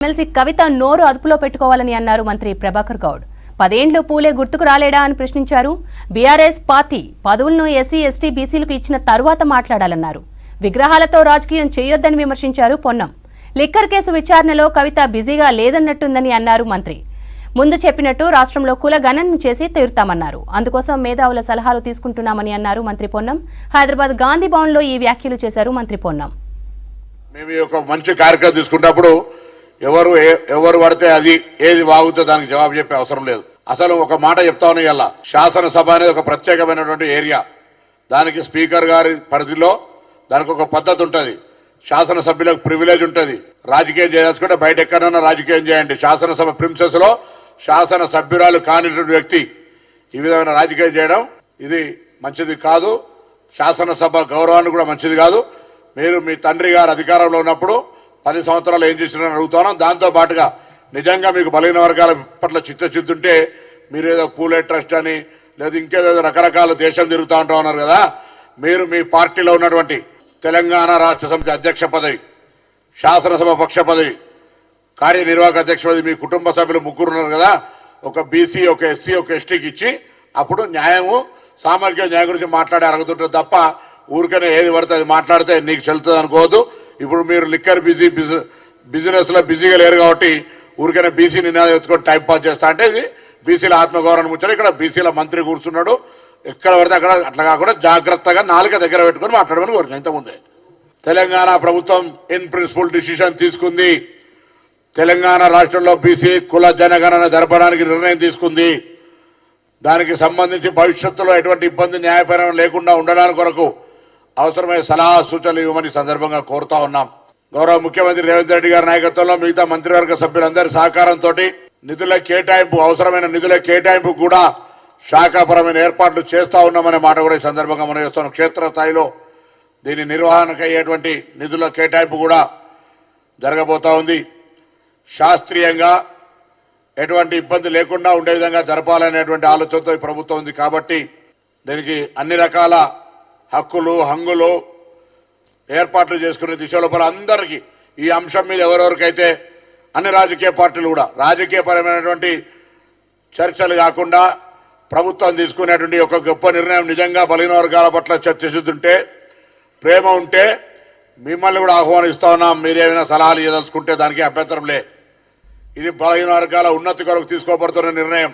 MLC కవిత నోరు అదుపులో పెట్టుకోవాలని అన్నారు మంత్రి ప్రభాకర్ గౌడ్. 10 ఏళ్లు పూలే గుర్తుకు రాలేడా అని ప్రశ్నించారు. బీఆర్ఎస్ పార్టీ పదవులను ఎస్సీ ఎస్టీ బీసీలకు ఇచ్చిన తరువాత మాట్లాడాలన్నారు. విగ్రహాలతో రాజకీయం చేయొద్దని విమర్శించారు పొన్నం. లిక్కర్ కేసు విచారణలో కవిత బిజీగా లేదన్నట్టుందని అన్నారు మంత్రి. ముందు చెప్పినట్టు రాష్ట్రంలో కుల గణన చేసి తీరుతామన్నారు. అందుకోసం మేధావుల సలహాలు తీసుకుంటున్నామని అన్నారు మంత్రి పొన్నం. హైదరాబాద్ గాంధీ భవన్లో ఈ వ్యాఖ్యలు చేశారు మంత్రి పొన్నం. మేము ఒక మంచి కార్యక్రమం తీసుకున్నప్పుడు ఎవరు పడితే అది ఏది వాగుతో దానికి జవాబు చెప్పే అవసరం లేదు. అసలు ఒక మాట చెప్తాను, ఇలా శాసనసభ అనేది ఒక ప్రత్యేకమైనటువంటి ఏరియా. దానికి స్పీకర్ గారి పరిధిలో దానికి ఒక పద్ధతి ఉంటుంది. శాసనసభ్యులకు ప్రివిలేజ్ ఉంటుంది. రాజకీయం చేయదలుచుకుంటే బయట ఎక్కడైనా రాజకీయం చేయండి. శాసనసభ ప్రిన్సెస్ లో శాసన సభ్యురాలు కానిటువంటి వ్యక్తి ఈ విధమైన రాజకీయం చేయడం ఇది మంచిది కాదు. శాసనసభ గౌరవాన్ని కూడా మంచిది కాదు. మీరు మీ తండ్రి గారు అధికారంలో ఉన్నప్పుడు 10 సంవత్సరాలు ఏం చేసినారని అడుగుతాను. దాంతో పాటుగా నిజంగా మీకు బలహీన వర్గాల పట్ల చిత్తశుద్ధి ఉంటే మీరు ఏదో పూలే ట్రస్ట్ అని లేదా ఇంకేదో రకరకాల దేశం తిరుగుతూ ఉంటా ఉన్నారు కదా. మీరు మీ పార్టీలో ఉన్నటువంటి తెలంగాణ రాష్ట్ర సమితి అధ్యక్ష పదవి, శాసనసభ పక్ష పదవి, కార్యనిర్వాహక అధ్యక్ష పదవి మీ కుటుంబ సభ్యులు 3 ఉన్నారు కదా. ఒక బీసీ, ఒక ఎస్సీ, ఒక ఎస్టీకి ఇచ్చి అప్పుడు న్యాయము సామాజిక న్యాయం గురించి మాట్లాడే అడుగుతుంటారు తప్ప ఊరికనే ఏది పడితే అది మాట్లాడితే నీకు చెల్లుతుంది అనుకోవద్దు. ఇప్పుడు మీరు లిక్కర్ బిజినెస్ లో బిజీగా లేరు కాబట్టి ఊరికైనా బీసీ నినాదం ఎత్తుకొని టైం పాస్ చేస్తా అంటే ఇది బీసీల ఆత్మగౌరవం ముచ్చాడు. ఇక్కడ బీసీల మంత్రి కూర్చున్నాడు. ఎక్కడ పడితే అక్కడ అట్లా కాకుండా జాగ్రత్తగా నాలుక దగ్గర పెట్టుకొని మాట్లాడమని కోరిన. ఇంతకుముందే తెలంగాణ ప్రభుత్వం ఇన్ ప్రిన్సిపల్ డిసిషన్ తీసుకుంది. తెలంగాణ రాష్ట్రంలో బీసీ కుల జనగణన జరపడానికి నిర్ణయం తీసుకుంది. దానికి సంబంధించి భవిష్యత్తులో ఎటువంటి ఇబ్బంది న్యాయపరం లేకుండా ఉండడానికి కొరకు అవసరమైన సలహా సూచనలు ఇవ్వమని సందర్భంగా కోరుతా ఉన్నాం. గౌరవ ముఖ్యమంత్రి రేవంత్ రెడ్డి గారి నాయకత్వంలో మిగతా మంత్రివర్గ సభ్యులందరి సహకారంతో నిధుల కేటాయింపు, అవసరమైన నిధుల కేటాయింపు కూడా శాఖాపరమైన ఏర్పాట్లు చేస్తూ ఉన్నామనే మాట కూడా ఈ సందర్భంగా మనం చేస్తున్నాం. క్షేత్రస్థాయిలో దీని నిర్వహణకు అయ్యేటువంటి నిధుల కేటాయింపు కూడా జరగబోతా ఉంది. శాస్త్రీయంగా ఎటువంటి ఇబ్బంది లేకుండా ఉండే విధంగా జరపాలనేటువంటి ఆలోచనతో ఈ ప్రభుత్వం ఉంది. కాబట్టి దీనికి అన్ని రకాల హక్కులు హంగులు ఏర్పాట్లు చేసుకునే దిశ లోపల అందరికీ ఈ అంశం మీద ఎవరెవరికైతే అన్ని రాజకీయ పార్టీలు కూడా రాజకీయపరమైనటువంటి చర్చలు కాకుండా ప్రభుత్వం తీసుకునేటువంటి ఒక గొప్ప నిర్ణయం నిజంగా బలహీన వర్గాల పట్ల చర్చిస్తుంటే ప్రేమ ఉంటే మిమ్మల్ని కూడా ఆహ్వానిస్తా ఉన్నాం. మీరేమైనా సలహాలు ఇవ్వదలుచుకుంటే దానికి అభ్యంతరం లే. ఇది బలహీన వర్గాల ఉన్నతి కొరకు తీసుకోబడుతున్న నిర్ణయం.